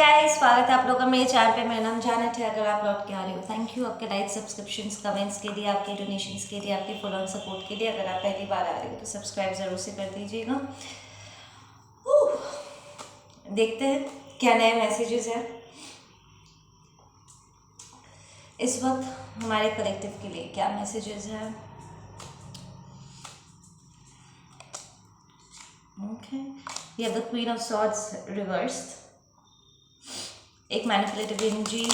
Guys, स्वागत है आप लोगों का मेरे चैनल पे। मेरा नाम जानत है। अगर आप लौट के आ रहे हो, थैंक यू आपके लाइक, सब्सक्रिप्शंस, कमेंट्स के लिए, आपके डोनेशंस के लिए, आपके फॉलो सपोर्ट के लिए। अगर आप पहली बार आ रहे हो तो सब्सक्राइब ज़रूर से कर दीजिएगा। देखते हैं क्या नए मैसेजेस हैं इस वक्त हमारे कलेक्टिव के लिए। क्या मैसेजेस हैं? Okay, we have the queen of swords reversed, एक मैनिपुलेटिव एनर्जी,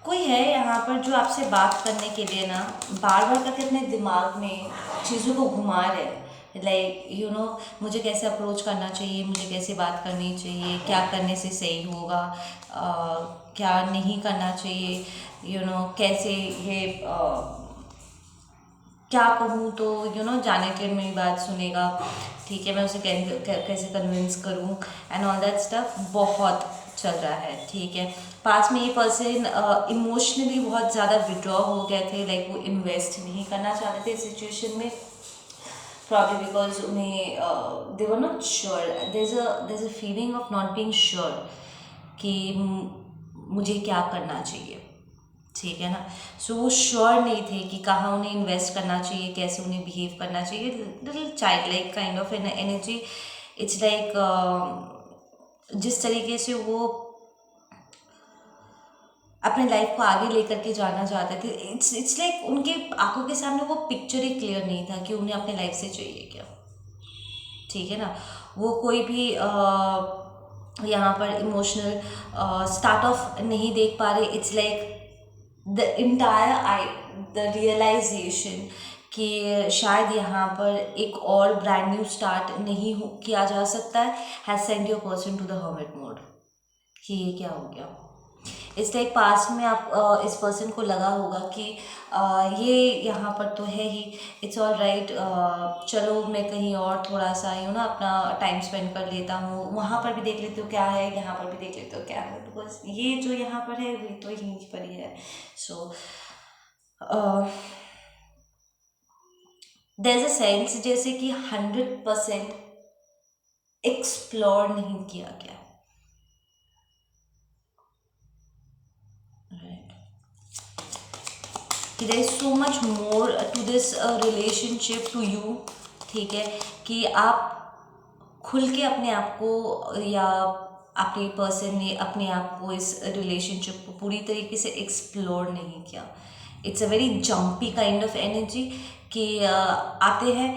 कोई है यहाँ पर जो आपसे बात करने के लिए ना बार बार करके अपने दिमाग में चीज़ों को घुमा रहे हैं। लाइक मुझे कैसे अप्रोच करना चाहिए, मुझे कैसे बात करनी चाहिए, क्या करने से सही होगा, क्या नहीं करना चाहिए, कैसे ये क्या कहूँ तो जाने के मेरी बात सुनेगा, ठीक है, मैं उसे कैसे कन्विंस करूँ एंड ऑल दैट स्टफ बहुत चल रहा है। ठीक है, पास में ये पर्सन इमोशनली बहुत ज़्यादा विड्रॉ हो गए थे। लाइक वो इन्वेस्ट नहीं करना चाहते थे इस सिचुएशन में, प्रॉब्ली बिकॉज उन्हें they were not sure, there is a feeling of not being sure कि मुझे क्या करना चाहिए। ठीक है ना, सो वो श्योर नहीं थे कि कहाँ उन्हें इन्वेस्ट करना चाहिए, कैसे उन्हें बिहेव करना चाहिए। Little child like kind of an energy. It's like जिस तरीके से वो अपने लाइफ को आगे लेकर के जाना चाहते थे, इट्स लाइक उनके आंखों के सामने वो पिक्चर ही क्लियर नहीं था कि उन्हें अपने लाइफ से चाहिए क्या। ठीक है ना, वो कोई भी यहाँ पर इमोशनल स्टार्ट ऑफ नहीं देख पा रहे। It's like the entire the realization कि शायद यहाँ पर एक और ब्रांड न्यू स्टार्ट नहीं किया जा सकता है, has send your person to the hermit mode कि ये क्या हो गया। इसलिए पास्ट में आप इस पर्सन को लगा होगा कि ये यहाँ पर तो है ही, इट्स ऑल राइट, चलो मैं कहीं और थोड़ा सा अपना टाइम स्पेंड कर लेता हूँ, वहाँ पर भी देख लेती हूँ क्या है, यहाँ पर भी देख लेती हूँ क्या है, बिकॉज ये जो यहाँ पर है ये तो यहीं पर ही है। So there is a sense जैसे कि 100% एक्सप्लोर नहीं किया गया। There is so much more to this relationship to you. ठीक है, कि आप खुल के अपने आप को या आपके पर्सन ने अपने आप को इस रिलेशनशिप को पूरी तरीके से एक्सप्लोर नहीं किया। It's a very jumpy kind of energy कि आते हैं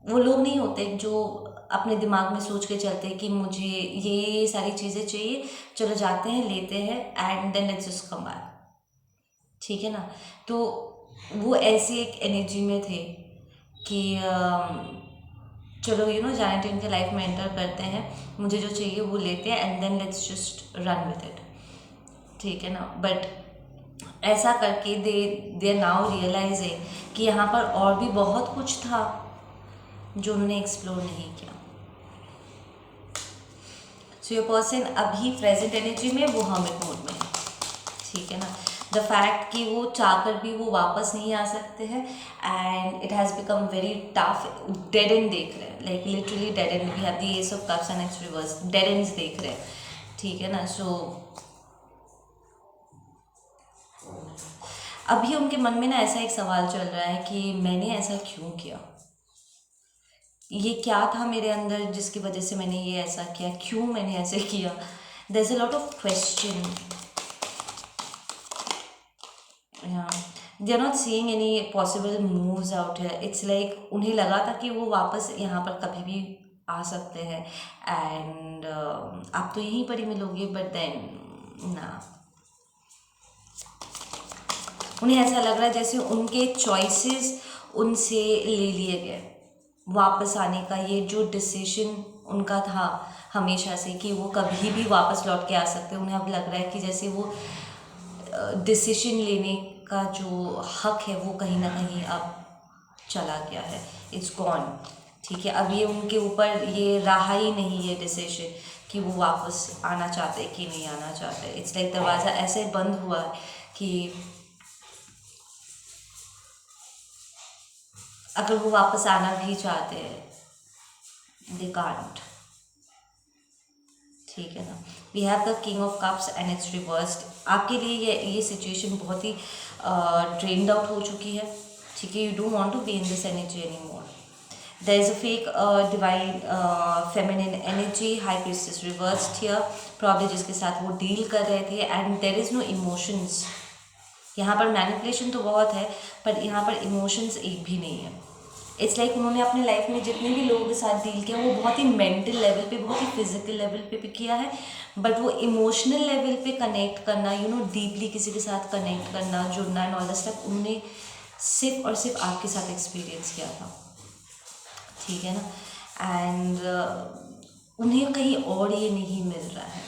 वो लोग नहीं होते जो अपने दिमाग में सोच के चलते हैं कि मुझे ये सारी चीज़ें चाहिए, चलो जाते हैं लेते हैं and then let's just come back. ठीक है ना, तो वो ऐसी एक एनर्जी में थे कि चलो जाने टीम के लाइफ में एंटर करते हैं, मुझे जो चाहिए वो लेते हैं and then let's just run with it. ठीक है ना, बट ऐसा करके दे नाउ रियलाइजिंग कि यहाँ पर और भी बहुत कुछ था जो उन्होंने एक्सप्लोर नहीं किया। सो योर पर्सन अभी प्रेजेंट एनर्जी में वो हर्मिट मोड में है। ठीक है ना, द फैक्ट कि वो चाहकर भी वो वापस नहीं आ सकते हैं and it has become very tough. Dead end देख रहे हैं, like literally dead end. We have the ace of cups and it's reverse, dead ends देख रहे हैं। ठीक है ना, सो अभी उनके मन में ना ऐसा एक सवाल चल रहा है कि मैंने ऐसा क्यों किया, ये क्या था मेरे अंदर जिसकी वजह से मैंने ये ऐसा किया, क्यों मैंने ऐसे किया। There is a lot of question. They are not seeing any possible moves out है। इट्स लाइक उन्हें लगा था कि वो वापस यहाँ पर कभी भी आ सकते हैं एंड आप तो यहीं पर ही मिलोगे, बट देन ना, उन्हें ऐसा लग रहा है जैसे उनके चॉइसेस उनसे ले लिए गए। वापस आने का ये जो डिसीजन उनका था हमेशा से कि वो कभी भी वापस लौट के आ सकते हैं, उन्हें अब लग रहा है कि जैसे वो डिसीजन लेने का जो हक है वो कहीं ना कहीं अब चला गया है, इट्स गॉन। ठीक है, अब ये उनके ऊपर ये रहा ही नहीं ये डिसीजन कि वो वापस आना चाहते कि नहीं आना चाहते। इट्स लाइक दरवाज़ा ऐसे बंद हुआ कि अगर वो वापस आना भी चाहते हैं, दे कांट। ठीक है ना। We have the king of cups and it's reversed. आपके लिए ये सिचुएशन बहुत ही ड्रेन्ड आउट हो चुकी है। ठीक है, you don't want to be in this energy any more. There is a fake divine feminine energy, high priestess reversed here, problem जिसके साथ वो डील कर रहे थे, and there is no emotions. यहाँ पर मैनिपुलेशन तो बहुत है, पर यहाँ पर इमोशंस एक भी नहीं है। इट्स लाइक उन्होंने अपने लाइफ में जितने भी लोगों के साथ डील किया वो बहुत ही मेंटल लेवल पे, बहुत ही फिजिकल लेवल पे भी किया है, बट वो इमोशनल लेवल पे कनेक्ट करना, यू नो, डीपली किसी के साथ कनेक्ट करना, जुड़ना एंड ऑल दैट स्टफ, उन्होंने सिर्फ और सिर्फ आपके साथ एक्सपीरियंस किया था। ठीक है ना। एंड उन्हें कहीं और ये नहीं मिल रहा है।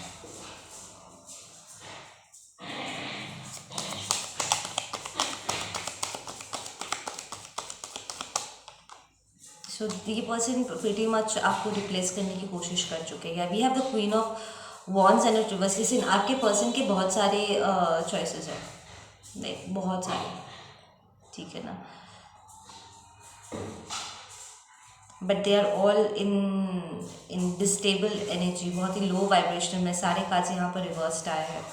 सो ये पर्सन प्रीटी मच आपको रिप्लेस करने की कोशिश कर चुके हैं। We have the queen of wands and reverse. Listen, आपके पर्सन के बहुत सारे चॉइसेस हैं, नहीं बहुत सारे, ठीक है ना, but they are all in distable energy, बहुत ही लो वाइब्रेशन में। सारे कार्ड्स यहाँ पर रिवर्स्ड आए हैं।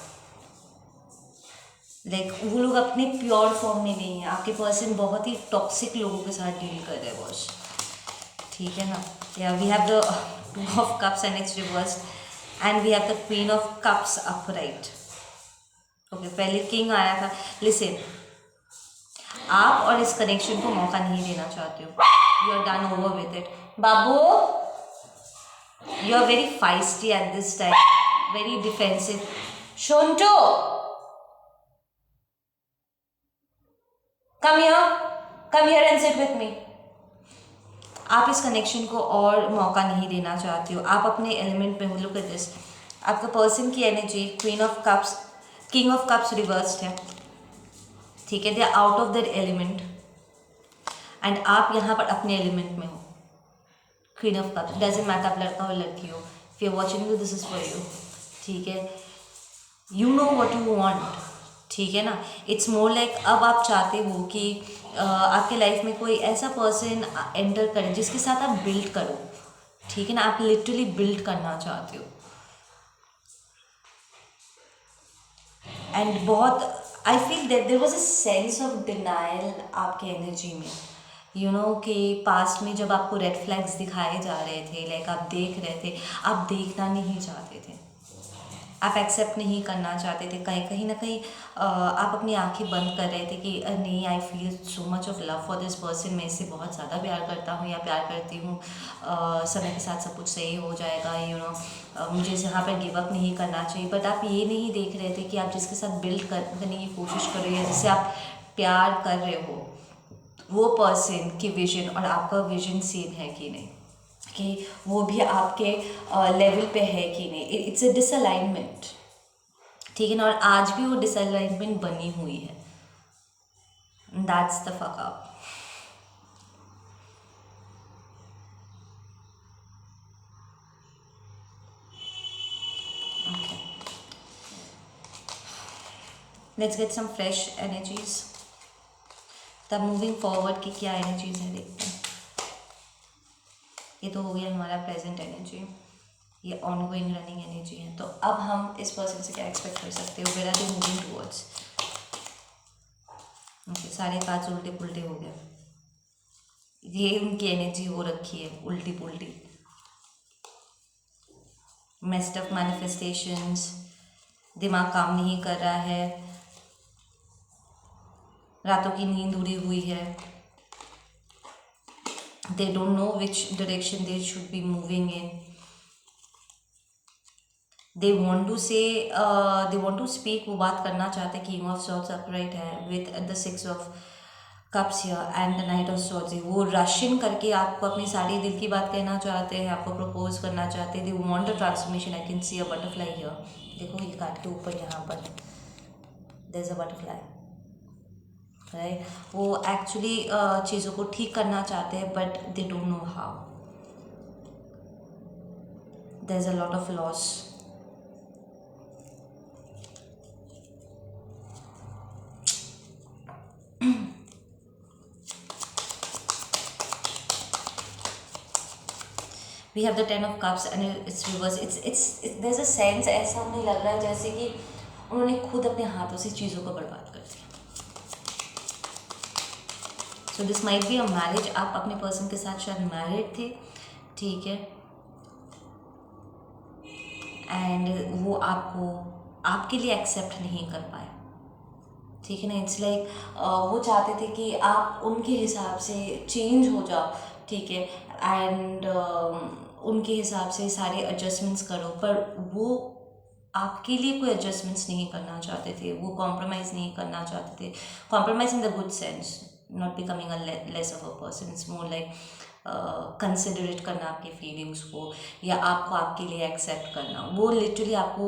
लाइक वो लोग अपने प्योर फॉर्म में नहीं है। आपके पर्सन बहुत ही टॉक्सिक लोगों के साथ डील कर रहे हैं बॉस। ठीक है ना। या we have the two of cups and it's reversed and we have the queen of cups upright. Okay, पहले किंग आया था। लिसन, आप और इस कनेक्शन को मौका नहीं देना चाहते हो। You are done over with it बाबू। You are very feisty at this time, very defensive. Shonto, come here and sit with me। आप इस कनेक्शन को और मौका नहीं देना चाहते हो। आप अपने एलिमेंट में हो। लुक एट दिस, आपका पर्सन की energy queen of cups, king of cups reversed है। ठीक है, they are out of that element and आप यहाँ पर अपने एलिमेंट में हो। Queen of cups, doesn't matter आप लड़का हो लड़की हो। If you are watching you, this is for you. ठीक है, you know what you want. ठीक है ना। इट्स मोर लाइक अब आप चाहते हो कि आपके लाइफ में कोई ऐसा पर्सन एंटर करे जिसके साथ आप बिल्ड करो। ठीक है ना, आप लिटरली बिल्ड करना चाहते हो। एंड बहुत I feel that there was a sense of denial आपके एनर्जी में, यू नो, कि पास्ट में जब आपको रेड फ्लैग्स दिखाए जा रहे थे, लाइक आप देख रहे थे, आप देखना नहीं चाहते थे, आप एक्सेप्ट नहीं करना चाहते थे। कहीं ना कहीं आप अपनी आंखें बंद कर रहे थे कि नहीं, I feel so much of love for this person, मैं इससे बहुत ज़्यादा प्यार करता हूँ या प्यार करती हूँ, समय के साथ सब कुछ सही हो जाएगा, यू नो, मुझे यहाँ पर गिव अप नहीं करना चाहिए। बट आप ये नहीं देख रहे थे कि आप जिसके साथ बिल्ड करने की कोशिश कर रहे हो, जिससे आप प्यार कर रहे हो, वो पर्सन की विजन और आपका विजन सेम है कि नहीं, कि वो भी आपके लेवल पे है कि नहीं। It's a disalignment. ठीक है ना। और आज भी वो डिसअलाइनमेंट बनी हुई है। That's the fuck up. Let's get some fresh energies. तब मूविंग फॉरवर्ड की क्या एनर्जीज है देखते हैं। ये तो हो गया हमारा प्रेजेंट एनर्जी, ये ऑनगोइंग रनिंग एनर्जी है। तो अब हम इस पर्सन से क्या एक्सपेक्ट कर सकते हो। Where are they moving towards. Okay, सारे कार्ड्स उल्टे पुल्टे हो गए। ये उनकी एनर्जी हो रखी है उल्टी पुल्टी। मेस्ड अप मैनिफेस्टेशंस, दिमाग काम नहीं कर रहा है, रातों की नींद उड़ी हुई है। They don't know which direction they should be moving in. They want to say, they want to speak, वो बात करना चाहते हैं। किंग ऑफ सॉर्ड्स अपराइट है with the six of cups here and the night of swords. वो Russian करके आपको अपनी सारी दिल की बात कहना चाहते हैं, आपको प्रपोज करना चाहते हैं। They want a transformation. I can see a butterfly here. देखो ये कार्ड के ऊपर यहाँ पर there is a butterfly, right. वो एक्चुअली चीज़ों को ठीक करना चाहते हैं, but they don't know how. There is a lot of loss. We have the 10 of Cups and it's reverse. It's there is a sense, ऐसा उन्हें लग रहा है जैसे कि उन्होंने खुद अपने हाथों से चीज़ों को बर्बाद कर दिया. So this might be a marriage. आप अपने पर्सन के साथ शायद मैरिड थे, ठीक है, एंड वो आपको आपके लिए एक्सेप्ट नहीं कर पाए, ठीक है ना. इट्स लाइक वो चाहते थे कि आप उनके हिसाब से चेंज हो जाओ, ठीक है, एंड उनके हिसाब से सारे एडजस्टमेंट्स करो, पर वो आपके लिए कोई एडजस्टमेंट्स नहीं करना चाहते थे. वो कॉम्प्रोमाइज़ नहीं करना चाहते थे. Compromise in the good sense, not becoming a less of a person. It's more like considerate करना आपकी फीलिंग्स को, या आपको आपके लिए एक्सेप्ट करना. वो लिटरली आपको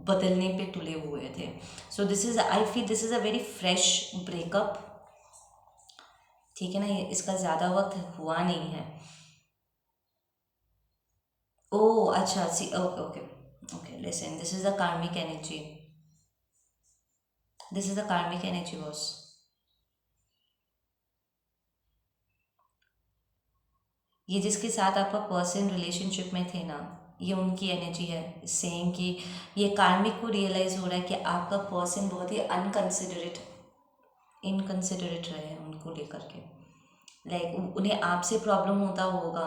बदलने पे तुले हुए थे. So this is, I feel this is a very fresh breakup, ठीक है ना. ये इसका ज़्यादा वक्त हुआ नहीं है. ओह अच्छा, see, okay okay okay, listen, this is the karmic energy. This is the karmic energy boss. ये जिसके साथ आपका पर्सन रिलेशनशिप में थे ना, ये उनकी एनर्जी है, सेइंग कि ये कार्मिक को रियलाइज़ हो रहा है कि आपका पर्सन बहुत ही इनकंसिडरेट रहे हैं उनको लेकर के. लाइक उन्हें आपसे प्रॉब्लम होता होगा,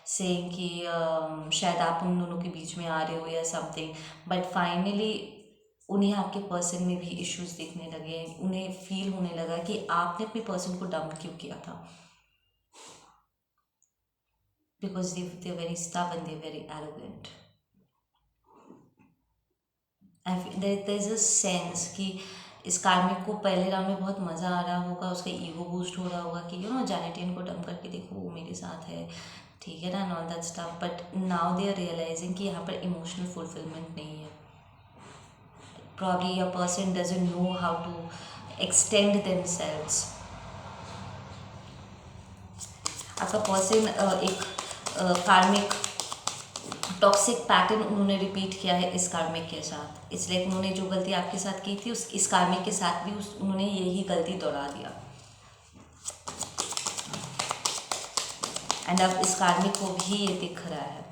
सेइंग कि शायद आप उन दोनों के बीच में आ रहे हो या समथिंग, बट फाइनली उन्हें आपके पर्सन में भी इश्यूज दिखने लगे. उन्हें फील होने लगा कि आपने अपने पर्सन को डंप क्यों किया था. Because they're very stubborn, they're very arrogant. there's a sense कि इस कार्मिक को पहले राउंड में बहुत मज़ा आ रहा होगा, उसका ईगो बूस्ट हो रहा होगा कि जैनेटिन को डंप करके देखो, वो मेरे साथ है, ठीक है ना, all that stuff. But now they are realizing कि यहाँ पर इमोशनल फुलफिलमेंट नहीं है. Probably a person doesn't know how to extend themselves. आपका पर्सन एक कार्मिक टॉक्सिक पैटर्न उन्होंने रिपीट किया है इस कार्मिक के साथ. इसलिए उन्होंने जो गलती आपके साथ की थी, उस इस कार्मिक के साथ भी उन्होंने यही गलती दोहरा दिया. एंड अब इस कार्मिक को भी ये दिख रहा है.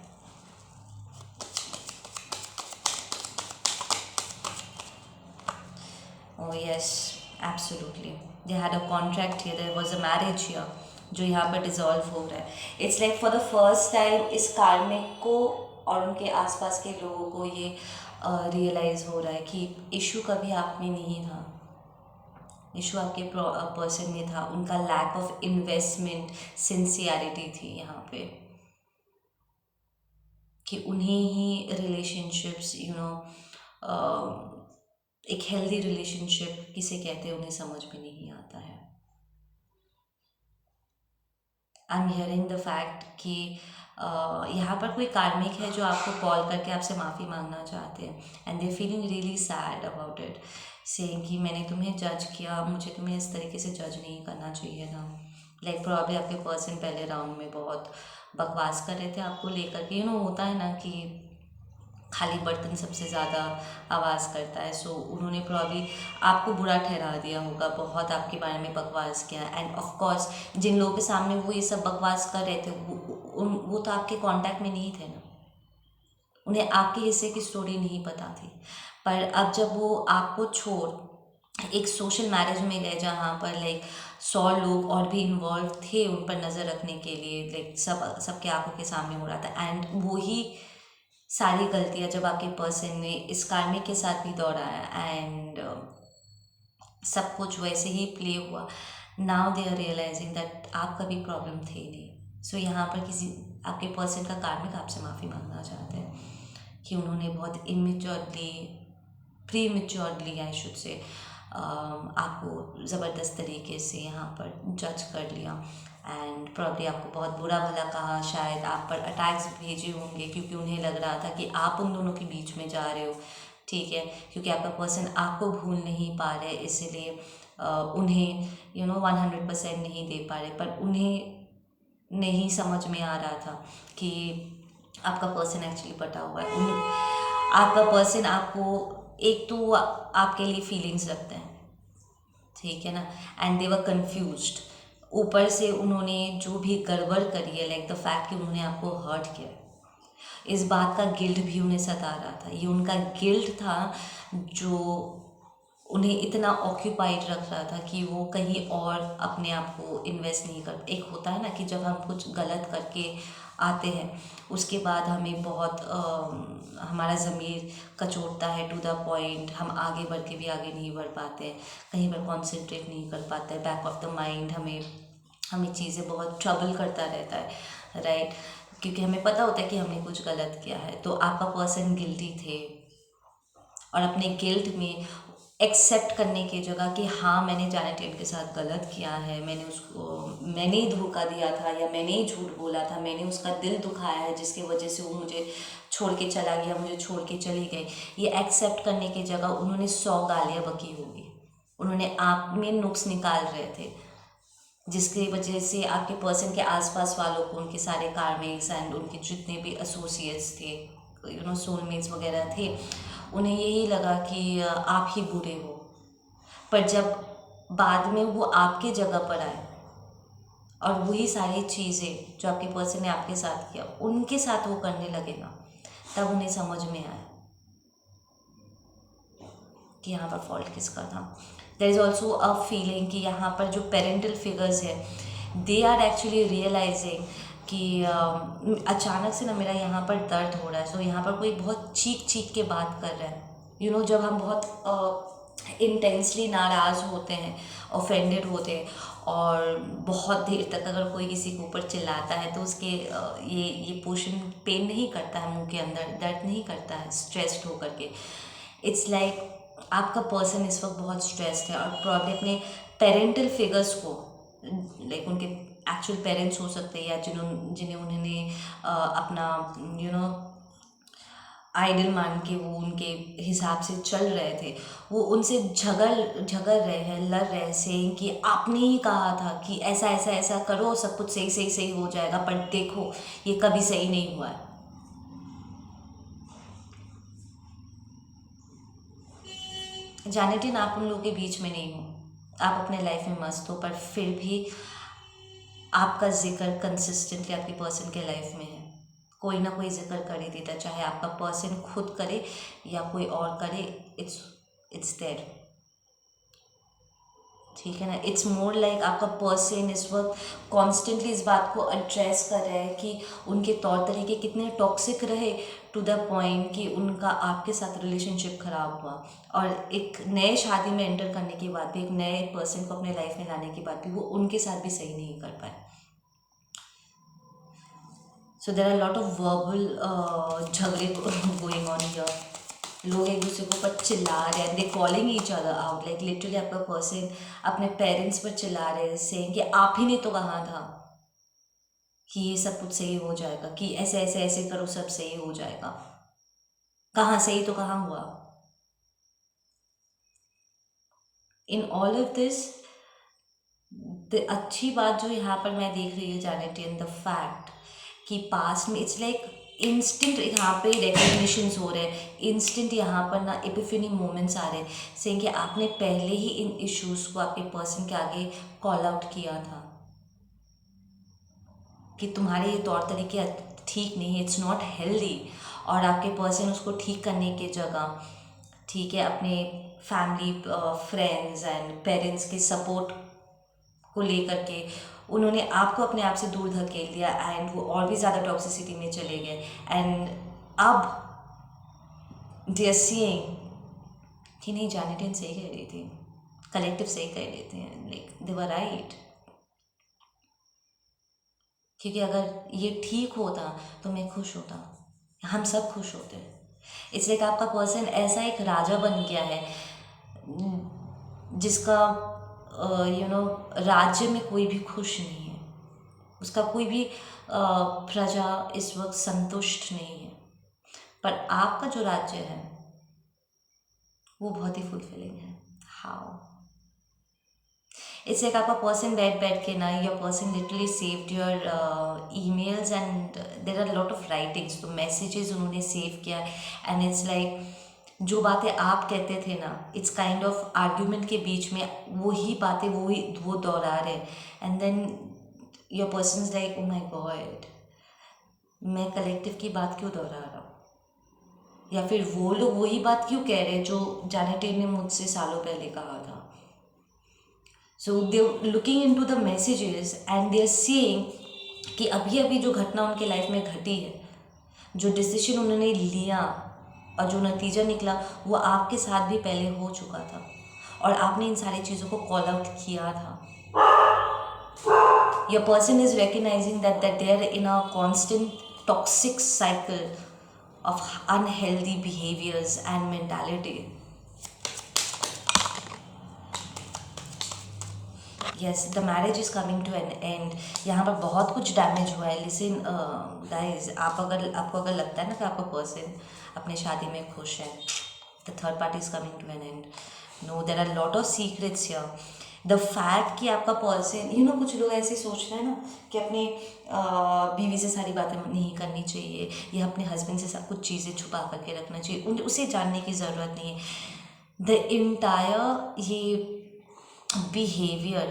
Oh yes, absolutely. They had a contract here, there was a marriage here, जो यहाँ पर डिज़ोल्व हो रहा है. It's like for the first time इस कार्मिक को और उनके आसपास के लोगों को ये रियलाइज़ हो रहा है कि इशू कभी आप में नहीं था, इशू आपके पर्सन में था. उनका लैक ऑफ इन्वेस्टमेंट, सिंसियरिटी थी यहाँ पे, कि उन्हें ही रिलेशनशिप्स एक हेल्दी रिलेशनशिप किसे कहते हैं उन्हें समझ में नहीं आता है. आई एम हियरिंग द फैक्ट कि यहाँ पर कोई कार्मिक है जो आपको कॉल करके आपसे माफ़ी मांगना चाहते हैं, and they feeling really sad about it, saying कि मैंने तुम्हें जज किया, मुझे तुम्हें इस तरीके से जज नहीं करना चाहिए था. लाइक प्रॉब्लम आपके पर्सन पहले राउंड में बहुत बकवास कर रहे थे आपको लेकर के. होता है ना कि खाली बर्तन सबसे ज़्यादा आवाज़ करता है. सो उन्होंने प्रॉब्ली आपको बुरा ठहरा दिया होगा, बहुत आपके बारे में बकवास किया. एंड ऑफ कोर्स जिन लोगों के सामने वो ये सब बकवास कर रहे थे, वो तो आपके कांटेक्ट में नहीं थे ना, उन्हें आपके हिस्से की स्टोरी नहीं पता थी. पर अब जब वो आपको छोड़ एक सोशल मैरिज में गए जहाँ पर लाइक 100 लोग और भी इन्वॉल्व थे उन पर नज़र रखने के लिए, लाइक सबके आंखों के सामने हो रहा था. एंड वही सारी गलतियाँ जब आपके पर्सन ने इस कार्मिक के साथ भी दोहराया, एंड सब कुछ वैसे ही प्ले हुआ. Now they are realizing that आप कभी प्रॉब्लम थे नहीं. सो यहाँ पर किसी आपके पर्सन का कार्मिक आपसे माफ़ी मांगना चाहते हैं कि उन्होंने बहुत immaturely, prematurely I should say आपको ज़बरदस्त तरीके से यहाँ पर जज कर लिया. एंड प्रॉब्ली आपको बहुत बुरा भला कहा, शायद आप पर अटैक्स भेजे होंगे, क्योंकि उन्हें लग रहा था कि आप उन दोनों के बीच में जा रहे हो, ठीक है, क्योंकि आपका पर्सन आपको भूल नहीं पा रहे, इसलिए उन्हें 100% नहीं दे पा रहे. पर उन्हें नहीं समझ में आ रहा था कि आपका पर्सन एक्चुअली पटा हुआ है. आपका पर्सन आपको एक तो आपके लिए फीलिंग्स रखते हैं, ठीक है ना, एंड दे वर कन्फ्यूज्ड. ऊपर से उन्होंने जो भी गड़बड़ करी है, लाइक द फैक्ट कि उन्होंने आपको हर्ट किया है, इस बात का गिल्ट भी उन्हें सता रहा था। ये उनका गिल्ट था जो उन्हें इतना ऑक्यूपाइड रख रहा था कि वो कहीं और अपने आप को इन्वेस्ट नहीं कर। एक होता है ना कि जब हम कुछ गलत करके आते हैं उसके बाद हमें बहुत हमारा ज़मीर कचोटता है टू द पॉइंट, हम आगे बढ़ के भी आगे नहीं बढ़ पाते हैं, कहीं पर कॉन्सेंट्रेट नहीं कर पाते, बैक ऑफ द माइंड हमें हमें चीज़ें बहुत ट्रबल करता रहता है, राइट। क्योंकि हमें पता होता है कि हमने कुछ गलत किया है। तो आपका पर्सन गिल्टी थे और अपने गिल्ट में एक्सेप्ट करने की जगह कि हाँ मैंने जानेट टेट के साथ गलत किया है, मैंने ही धोखा दिया था या मैंने ही झूठ बोला था, मैंने उसका दिल दुखाया है जिसकी वजह से वो मुझे छोड़ के चला गया, मुझे छोड़ के चली गई। ये एक्सेप्ट करने की जगह उन्होंने 100 गालियाँ बकी होगी, उन्होंने आप में नुक्स निकाल रहे थे जिसकी वजह से आपके पर्सन के आसपास वालों को उनके सारे कार्मिक्स एंड उनके जितने भी एसोसिएट्स थे, सोलमेट्स वगैरह थे, उन्हें यही लगा कि आप ही बुरे हो। पर जब बाद में वो आपके जगह पर आए और वही सारी चीज़ें जो आपके पर्सन ने आपके साथ किया उनके साथ वो करने लगे ना, तब उन्हें समझ में आया कि यहाँ पर फॉल्ट किसका था। There is also a feeling कि यहाँ पर जो पेरेंटल फिगर्स है दे आर एक्चुअली रियलाइजिंग कि अचानक से ना मेरा यहाँ पर दर्द हो रहा है। सो यहाँ पर कोई बहुत चीख चीख के बात कर रहा है। जब हम बहुत इंटेंसली नाराज़ होते हैं, ऑफेंडेड होते हैं और बहुत देर तक अगर कोई किसी के ऊपर चिल्लाता है तो उसके ये पोर्शन पेन नहीं करता है, मुंह के अंदर दर्द नहीं करता है स्ट्रेस्ड होकर के। इट्स लाइक आपका पर्सन इस वक्त बहुत स्ट्रेस्ड है और प्रॉब्लम अपने पेरेंटल फिगर्स को, लाइक उनके एक्चुअल पेरेंट्स हो सकते हैं या जिन्हें उन्होंने अपना आइडल मान के वो उनके हिसाब से चल रहे थे, वो उनसे झगड़ रहे हैं, लड़ रहे हैं, से कि आपने ही कहा था कि ऐसा ऐसा ऐसा करो सब कुछ सही सही सही हो जाएगा, पर देखो ये कभी सही नहीं हुआ है। जानेटिन आप उन लोगों के बीच में नहीं हो, आप अपने लाइफ में मस्त हो, पर फिर भी आपका जिक्र कंसिस्टेंटली आपके पर्सन के लाइफ में है। कोई ना कोई जिक्र कर ही देता, चाहे आपका पर्सन खुद करे या कोई और करे, इट्स देयर, ठीक है ना। इट्स मोर लाइक आपका पर्सन इस वक्त कॉन्स्टेंटली इस बात को एड्रेस कर रहा है कि उनके तौर तरीके कितने टॉक्सिक रहे टू द पॉइंट कि उनका आपके साथ रिलेशनशिप ख़राब हुआ और एक नए शादी में एंटर करने के बाद भी, एक नए पर्सन को अपने लाइफ में लाने के बाद भी वो उनके साथ भी सही नहीं कर पाए। So there are lot of verbal झगड़े गोइंग ऑन हियर। लोग एक दूसरे के ऊपर चिल्ला रहे हैं, they calling each other out, like literally आपका पर्सन अपने पेरेंट्स पर चिल्ला रहे हैं, सेइंग कि आप ही ने तो कहा था कि ये सब कुछ सही हो जाएगा, कि ऐसे ऐसे ऐसे करो सब सही हो जाएगा। कहाँ सही तो कहाँ हुआ। इन ऑल ऑफ दिस अच्छी बात जो यहाँ पर मैं देख रही हूँ जानेट, इन द फैक्ट कि पास्ट में इट्स लाइक इंस्टेंट यहाँ पे रिकग्निशंस हो रहे हैं, इंस्टेंट यहाँ पर ना एपिफनी मोमेंट्स आ रहे हैं, सेइंग कि आपने पहले ही इन इश्यूज़ को आपके पर्सन के आगे कॉल आउट किया था कि तुम्हारे ये तौर तरीके ठीक नहीं है, इट्स नॉट हेल्दी। और आपके पर्सन उसको ठीक करने की जगह, ठीक है, अपने फैमिली फ्रेंड्स एंड पेरेंट्स के सपोर्ट को लेकर के उन्होंने आपको अपने आप से दूर धकेल दिया एंड वो और भी ज़्यादा टॉक्सिसिटी में चले गए। एंड अब दे आर सीइंग कि नहीं जानेटिन सही कह रही थी, कलेक्टिव सही कह रहे थे, लाइक दे वर राइट। क्योंकि अगर ये ठीक होता तो मैं खुश होता, हम सब खुश होते। इसलिए कि आपका पर्सन ऐसा एक राजा बन गया है जिसका राज्य में कोई भी खुश नहीं है, उसका कोई भी प्रजा इस वक्त संतुष्ट नहीं है। पर आपका जो राज्य है वो बहुत ही फुलफिलिंग है। हाउ इट्स लाइक आपका पर्सन बैठ बैठ के ना, your person literally saved your emails and there are lot of writings, तो मैसेजेस उन्होंने सेव किया एंड इट्स लाइक जो बातें आप कहते थे ना, इट्स काइंड ऑफ आर्ग्यूमेंट के बीच में वही बातें वो दोहरा रहे and then your person is like oh my god, मैं कलेक्टिव की बात क्यों दोहरा रहा हूँ, या फिर वो लोग वही बात क्यों कह रहे हैं जो जैनेटिव ने मुझसे सालों पहले कहा था. So they looking into the messages and they are seeing कि अभी अभी जो घटना उनके लाइफ में घटी है, जो डिसीजन उन्होंने लिया और जो नतीजा निकला, वो आपके साथ भी पहले हो चुका था और आपने इन सारी चीज़ों को कॉल आउट किया था. Your person is recognizing that they are in a constant toxic cycle of unhealthy behaviors and mentality. Yes, the marriage is coming to an end. यहाँ पर बहुत कुछ डैमेज हुआ है. लिसन गाइज, आपको अगर लगता है ना कि आपका पर्सन अपने शादी में खुश है, the third party is coming to an end. No, there are lot of secrets here. The fact कि आपका पर्सन, कुछ लोग ऐसे सोच रहे हैं ना कि अपने बीवी से सारी बातें नहीं करनी चाहिए या अपने हस्बैंड से सब कुछ चीज़ें छुपा करके रखना चाहिए, उसे जानने की ज़रूरत नहीं है. द इंटायर ये बिहेवियर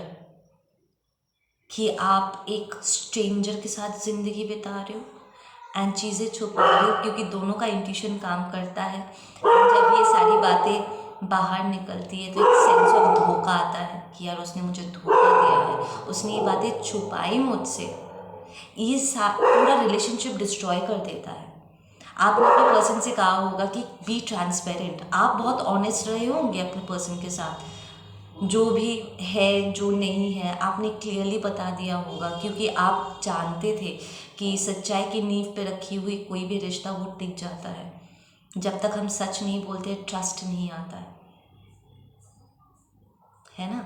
कि आप एक स्ट्रेंजर के साथ ज़िंदगी बिता रहे हो एंड चीज़ें छुपा रहे हो, क्योंकि दोनों का इंट्यूशन काम करता है. जब ये सारी बातें बाहर निकलती है तो एक सेंस ऑफ धोखा आता है कि यार उसने मुझे धोखा दिया है, उसने ये बातें छुपाई मुझसे. ये पूरा रिलेशनशिप डिस्ट्रॉय कर देता है. आपने अपने पर्सन से कहा होगा कि बी ट्रांसपेरेंट. आप बहुत ऑनेस्ट रहे होंगे अपने पर्सन के साथ, जो भी है जो नहीं है आपने क्लियरली बता दिया होगा, क्योंकि आप जानते थे कि सच्चाई की नींव पे रखी हुई कोई भी रिश्ता वो टिक जाता है. जब तक हम सच नहीं बोलते ट्रस्ट नहीं आता है ना.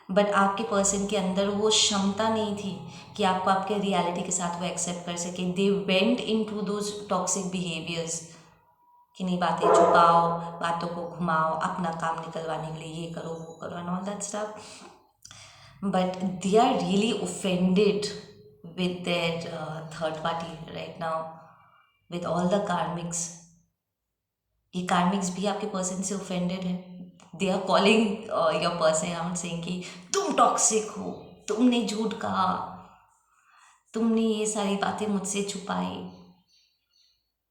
बट आपके पर्सन के अंदर वो क्षमता नहीं थी कि आपको आपके रियलिटी के साथ वो एक्सेप्ट कर सके. They went into those toxic behaviours कि नहीं, बातें छुपाओ, बातों को घुमाओ, अपना काम निकलवाने के लिए ये करो वो करो and all that stuff. But they are really offended with their third party right now, with all the karmics. ये कार्मिक्स भी आपके पर्सन से ऑफेंडेड है. They are calling your person out saying कि तुम टॉक्सिक हो, तुमने झूठ कहा, तुमने ये सारी बातें मुझसे छुपाई.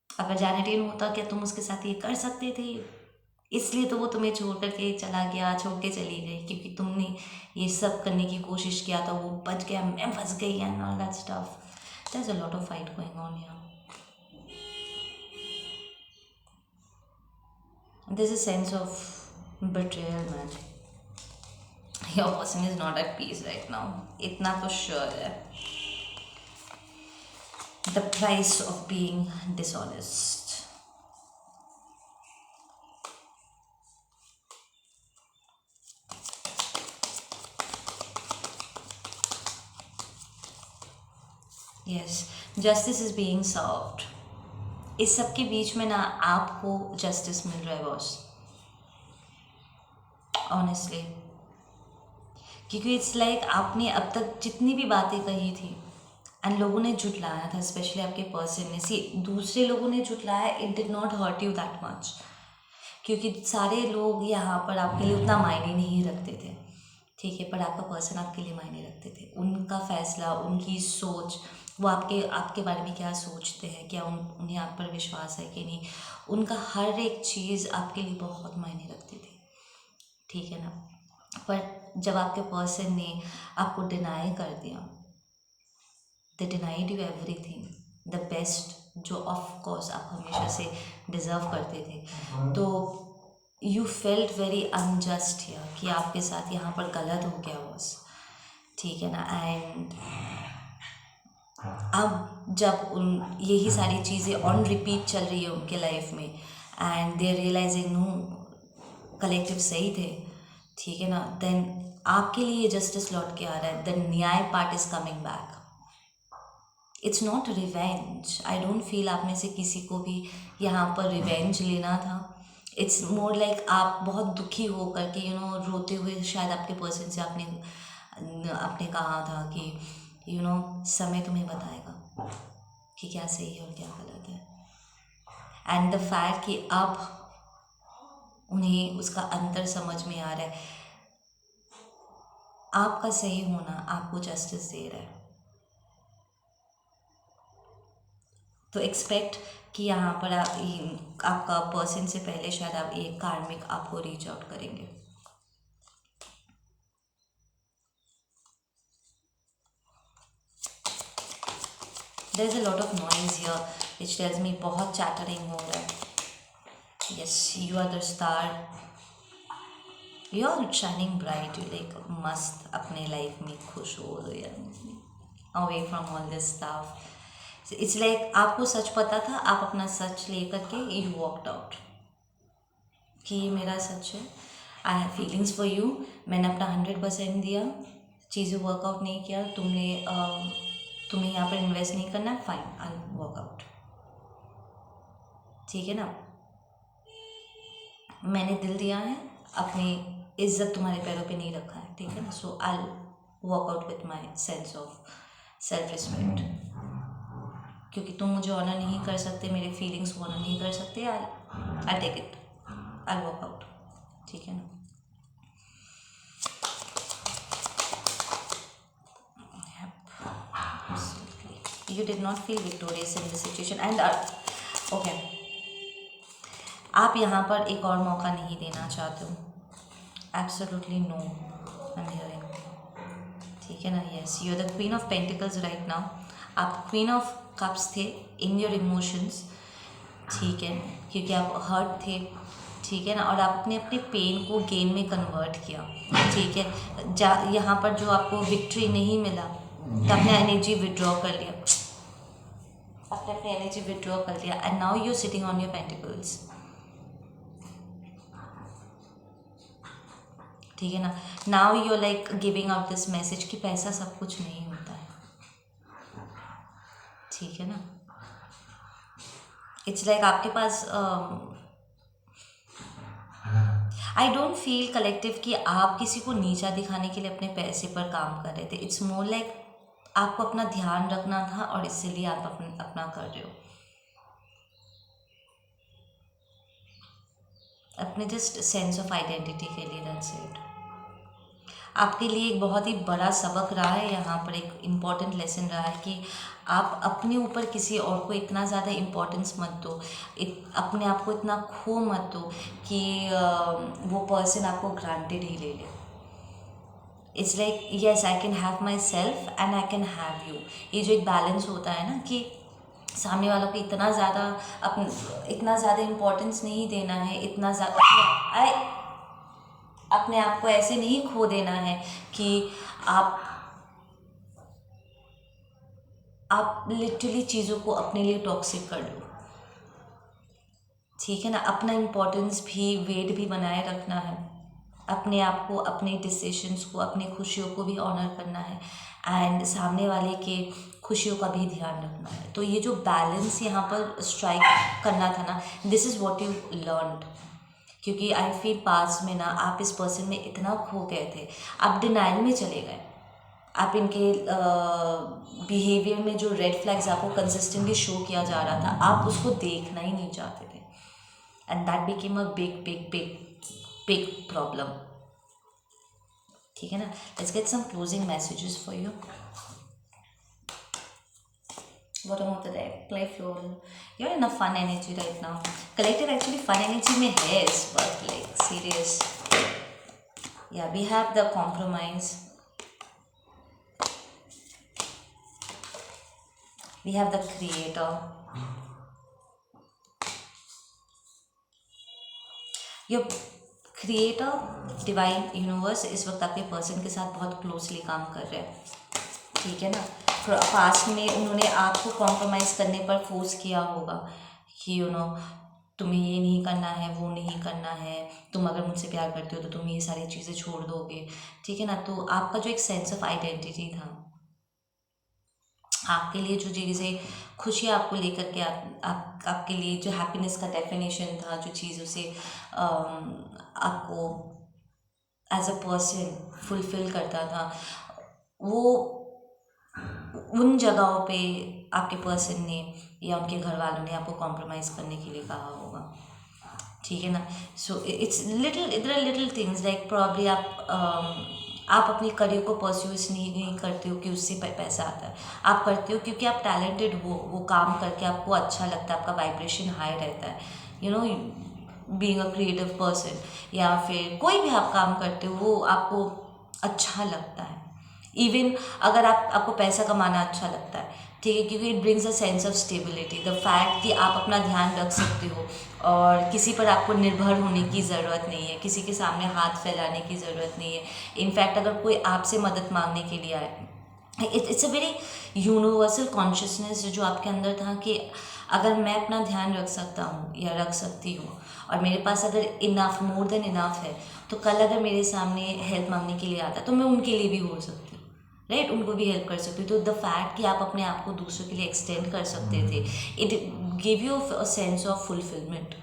अगर जैनेटिव होता क्या तुम उसके साथ ये कर सकते थे? इसलिए तो वो तुम्हें छोड़ करके चला गया, छोड़ के चली गई, क्योंकि तुमने ये सब करने की कोशिश किया था, वो बच गया, मैं फंस गई and all that stuff. There is a lot of fight going on here. There's a sense of betrayal, man. Your person is not at peace right now. इतना तो sure है. The price of being dishonest. Yes, justice is being served. इस सब के बीच में ना आपको justice मिल रहा है बॉस, ऑनेस्टली. क्योंकि इट्स लाइक आपने अब तक जितनी भी बातें कही थी एंड लोगों ने झुटलाया था, स्पेशली आपके पर्सन ने. सी, दूसरे लोगों ने झुटलाया, it did not hurt you that much, क्योंकि सारे लोग यहाँ पर आपके लिए उतना मायने नहीं रखते थे, ठीक है. पर आपका पर्सन आपके लिए मायने रखते थे. उनका फैसला, उनकी सोच, वो आपके बारे में क्या सोचते हैं, क्या उन्हें आप पर विश्वास है कि नहीं, उनका हर एक चीज़ आपके लिए बहुत मायने रखती थी, ठीक है ना. पर जब आपके पर्सन ने आपको डिनाई कर दिया, दे denied you everything, the best जो ऑफ कोर्स आप हमेशा से डिज़र्व करते थे. तो you felt very unjust here कि आपके साथ यहाँ पर गलत हो गया बॉस, ठीक है ना. एंड अब जब यही सारी चीज़ें ऑन रिपीट चल रही है उनके लाइफ में and they are realising no collective सही थे, ठीक है ना, देन आपके लिए जस्टिस लौट के आ रहा है. द न्याय part is coming back. It's not revenge. I don't feel आप में से किसी को भी यहाँ पर रिवेंज लेना था. इट्स मोर लाइक आप बहुत दुखी हो करके रोते हुए शायद आपके पर्सन से आपने कहा था कि समय तुम्हें बताएगा कि क्या सही है और क्या गलत है. एंड द फैक्ट कि अब उन्हें उसका अंतर समझ में आ रहा है, आपका सही होना आपको जस्टिस दे रहा है. तो एक्सपेक्ट कि यहाँ पर आपका पर्सन से पहले शायद आप एक कार्मिक आपको रीच आउट करेंगे। There is a lot of noise here which tells me बहुत चैटरिंग हो रहा है। Yes, you are the star, you are shining bright, you like मस्त अपने लाइफ में खुश हो रहे हैं, away from all this stuff. It's like आपको सच पता था, आप अपना सच लेकर के यू वॉकड आउट कि ये मेरा सच है, I have feelings for you, मैंने अपना 100% दिया, चीज़ें वर्कआउट नहीं किया, तुम्हें यहाँ पर इन्वेस्ट नहीं करना है, फाइन, आई वॉक आउट। ठीक है ना, मैंने दिल दिया है, अपनी इज्जत तुम्हारे पैरों पे नहीं रखा है, ठीक है ना, so I walk out with my sense of self respect, क्योंकि तुम मुझे ऑनर नहीं कर सकते, मेरे फीलिंग्स को ऑनर नहीं कर सकते, I take it, I walk out. ठीक है ना, you did not feel victorious in this situation and okay, आप यहाँ पर एक और मौका नहीं देना चाहते हो, absolutely no, I am hearing. ठीक है ना, yes, you are the queen of pentacles right now, आप क्वीन ऑफ कप्स थे इन योर इमोशंस, ठीक है, क्योंकि आप हर्ट थे, ठीक है ना, और आपने अपने पेन को गेन में कन्वर्ट किया, ठीक है, यहाँ पर जो आपको विक्ट्री नहीं मिला तो आपने एनर्जी विड्रॉ कर लिया, आपने अपनी एनर्जी विड्रॉ कर लिया, and now you sitting on your pentacles. ठीक है ना, now you like giving out this message कि पैसा सब कुछ नहीं होता है। ठीक है ना, इट्स लाइक आपके पास आई डोंट फील कलेक्टिव कि आप किसी को नीचा दिखाने के लिए अपने पैसे पर काम कर रहे थे, इट्स मोर लाइक आपको अपना ध्यान रखना था और इसीलिए आप अपना कर रहे हो, अपने जस्ट सेंस ऑफ आइडेंटिटी के लिए, दैट्स इट। आपके लिए एक बहुत ही बड़ा सबक रहा है यहाँ पर, एक इम्पॉर्टेंट लेसन रहा है कि आप अपने ऊपर किसी और को इतना ज़्यादा इम्पोर्टेंस मत दो, अपने आप को इतना खो मत दो कि वो पर्सन आपको ग्रांटेड ही ले ले। It's like yes, I can have my self and I can have you, ये जो एक बैलेंस होता है ना कि सामने वालों को इतना ज़्यादा इम्पोर्टेंस नहीं देना है, इतना ज़्यादा अपने आप को ऐसे नहीं खो देना है कि आप लिटरली चीज़ों को अपने लिए टॉक्सिक कर लो। ठीक है ना, अपना इम्पोर्टेंस भी, वेट भी बनाए रखना है, अपने आप को, अपने डिसीशंस को, अपनी खुशियों को भी ऑनर करना है, एंड सामने वाले के खुशियों का भी ध्यान रखना है। तो ये जो बैलेंस यहाँ पर स्ट्राइक करना था ना, this is what you learned, क्योंकि आई फील पास में ना आप इस पर्सन में इतना खो गए थे, आप डिनाइल में चले गए, आप इनके बिहेवियर में जो रेड फ्लैग्स आपको कंसिस्टेंटली शो किया जा रहा था, आप उसको देखना ही नहीं चाहते थे, and that became a big big big big problem. ठीक है ना, let's get some closing messages for you. Bottom of the deck, playful. You're in a fun energy right now. Collective actually fun energy में है इस वक्त, like serious. Yeah, we have the compromise. We have the creator. Your creator, divine universe इस वक्त आपके person के साथ बहुत क्लोजली काम कर रहे हैं। ठीक है ना, पास्ट में उन्होंने आपको कॉम्प्रोमाइज़ करने पर फोर्स किया होगा कि तुम्हें ये नहीं करना है, वो नहीं करना है, तुम अगर मुझसे प्यार करते हो तो तुम ये सारी चीज़ें छोड़ दोगे। ठीक है ना, तो आपका जो एक सेंस ऑफ आइडेंटिटी था, आपके लिए जो चीज़ें खुशी आपको लेकर के आपके लिए जो हैप्पीनेस का डेफिनेशन था, जो चीज़ उसे आपको एज अ पर्सन फुलफिल करता था, वो उन जगहों पे आपके पर्सन ने या उनके घर वालों ने आपको कॉम्प्रोमाइज़ करने के लिए कहा होगा। ठीक है ना, so it's little things like probably आप आप अपने करियर को परस्यू इसलिए नहीं करते हो कि उससे पैसा आता है, आप करते हो क्योंकि आप टैलेंटेड हो, वो काम करके आपको अच्छा लगता है, आपका वाइब्रेशन हाई रहता है, you no, being a creative person, या फिर कोई भी आप काम करते हो वो आपको अच्छा लगता है। इवन अगर आपको पैसा कमाना अच्छा लगता है, ठीक है, क्योंकि it brings a sense of stability, the fact कि आप अपना ध्यान रख सकते हो और किसी पर आपको निर्भर होने की ज़रूरत नहीं है, किसी के सामने हाथ फैलाने की ज़रूरत नहीं है। इनफैक्ट अगर कोई आपसे मदद मांगने के लिए आए, it's a very universal consciousness जो आपके अंदर था कि अगर मैं अपना ध्यान रख सकता हूँ या रख सकती हूँ और मेरे पास अगर इनफ, मोर देन इनफ है, तो कल अगर मेरे सामने हेल्प मांगने के लिए आता है तो मैं उनके लिए भी हो सकती हूँ, राइट, उनको भी हेल्प कर सकती हूँ। तो द फैक्ट कि आप अपने आप को दूसरों के लिए एक्सटेंड कर सकते थे, it give you a sense of fulfilment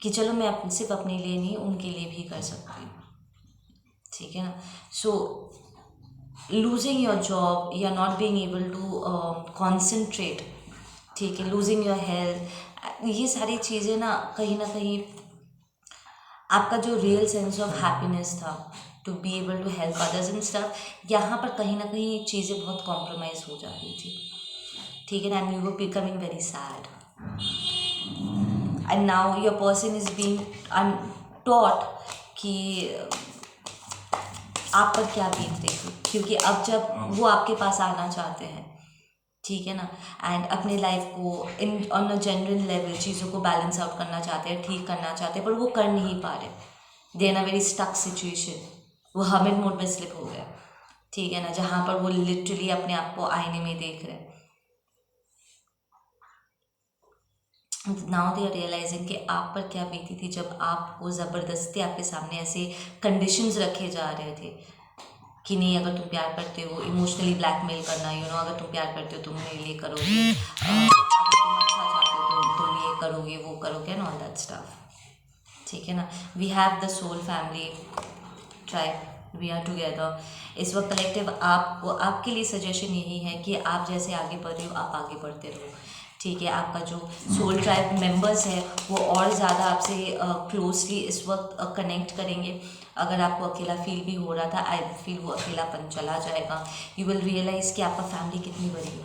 कि चलो मैं सिर्फ अपने लिए नहीं उनके लिए भी कर सकती हूँ, ठीक है ना। सो लूजिंग योर जॉब या not being able to concentrate, ठीक है, लूजिंग योर हेल्थ, ये सारी चीज़ें ना कहीं आपका जो रियल सेंस ऑफ हैप्पीनेस था to be able to help others and stuff, यहाँ पर कहीं ना कहीं चीज़ें बहुत कॉम्प्रोमाइज़ हो जा रही थी, ठीक है ना, and you were becoming very sad and now your person is being taught कि आप पर क्या बीत रही थी, क्योंकि अब जब वो आपके पास आना चाहते हैं, ठीक है ना, एंड अपने लाइफ को in on a general level चीज़ों को बैलेंस आउट करना चाहते हैं, ठीक करना चाहते हैं, पर वो कर नहीं पा रहे, दे इन अ वेरी स्टक सिचुएशन, वो हमिंग मोड में स्लिप हो गया, ठीक है ना, जहाँ पर वो लिटरली अपने आप को आईने में देख रहे हैं। नाउ दे आर रियलाइजिंग कि आप पर क्या बीती थी जब आपको ज़बरदस्ती आपके सामने ऐसे कंडीशंस रखे जा रहे थे कि नहीं, अगर तुम प्यार करते हो, इमोशनली ब्लैकमेल करना, यू नो, अगर तुम प्यार करते हो तुम मेरे लिए करोगे, अगर तुम अच्छा चाहते हो तो तुम ये करोगे वो करोगे एंड ऑल दैट स्टफ, ठीक है ना। We have the soul family tribe, we are together. इस वक्त कलेक्टिव आपको, आपके लिए सजेशन यही है कि आप जैसे आगे बढ़ रहे हो आप आगे बढ़ते रहो, ठीक है। आपका जो सोल ट्राइब मेंबर्स है वो और ज़्यादा आपसे क्लोजली इस वक्त कनेक्ट करेंगे। अगर आपको अकेला फील भी हो रहा था, आई फील वो अकेलापन चला जाएगा। यू विल रियलाइज़ कि आपका फैमिली कितनी बड़ी है,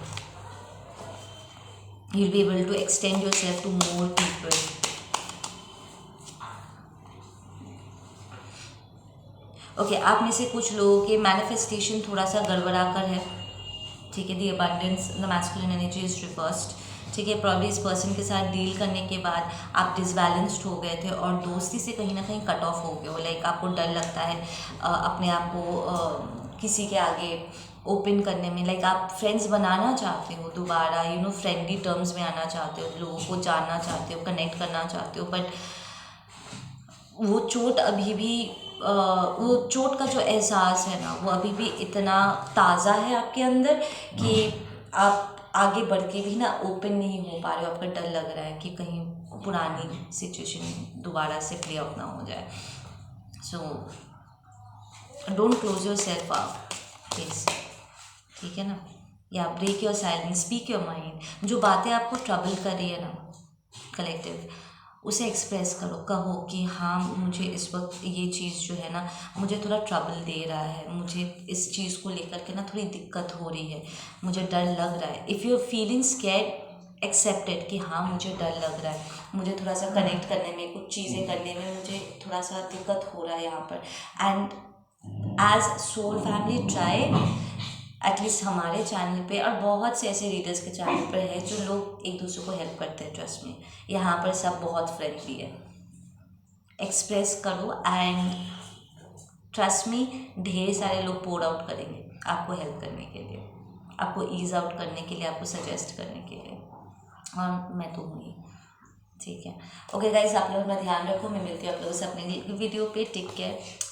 you will be able to extend yourself to more people. Okay, आप में से कुछ लोगों के मैनिफेस्टेशन थोड़ा सा गड़बड़ा कर है, ठीक है। The abundance, the masculine energy is reversed, ठीक है। प्रॉब्लम इस पर्सन के साथ डील करने के बाद आप डिसबैलेंस्ड हो गए थे और दोस्ती से कहीं ना कहीं कट ऑफ हो गए हो, लाइक आपको डर लगता है अपने आप को किसी के आगे ओपन करने में, लाइक आप फ्रेंड्स बनाना चाहते हो दोबारा, यू नो, फ्रेंडली टर्म्स में आना चाहते हो, लोगों को जानना चाहते हो, कनेक्ट करना चाहते हो, बट वो चोट अभी भी वो चोट का जो एहसास है ना वो अभी भी इतना ताज़ा है आपके अंदर कि आप आगे बढ़ के भी ना ओपन नहीं हो पा रहे हो। आपका डर लग रहा है कि कहीं पुरानी सिचुएशन दोबारा से प्ले आउट ना हो जाए। So don't close yourself up please, ठीक है ना, या break your silence, speak your mind. जो बातें आपको ट्रबल कर रही है ना कलेक्टिव, उसे एक्सप्रेस करो, कहो कि हाँ मुझे इस वक्त ये चीज़ जो है ना मुझे थोड़ा ट्रबल दे रहा है, मुझे इस चीज़ को लेकर के ना थोड़ी दिक्कत हो रही है, मुझे डर लग रहा है। If you are feeling scared, accepted कि हाँ मुझे डर लग रहा है, मुझे थोड़ा सा कनेक्ट करने में, कुछ चीज़ें करने में मुझे थोड़ा सा दिक्कत हो रहा है यहाँ पर। And as soul family try, at least हमारे चैनल पे और बहुत से ऐसे रीडर्स के चैनल पर है जो लोग एक दूसरे को हेल्प करते हैं, ट्रस्ट में, यहाँ पर सब बहुत फ्रेंडली है। एक्सप्रेस करो एंड ट्रस्ट में ढेर सारे लोग पोर आउट करेंगे आपको हेल्प करने के लिए, आपको ईज आउट करने के लिए, आपको सजेस्ट करने के लिए, और मैं तो हूँ ही, ठीक है। ओके गाइज, आप लोग अपना ध्यान रखो, मैं मिलती हूँ आप लोगों से अपने वीडियो पे। Take care.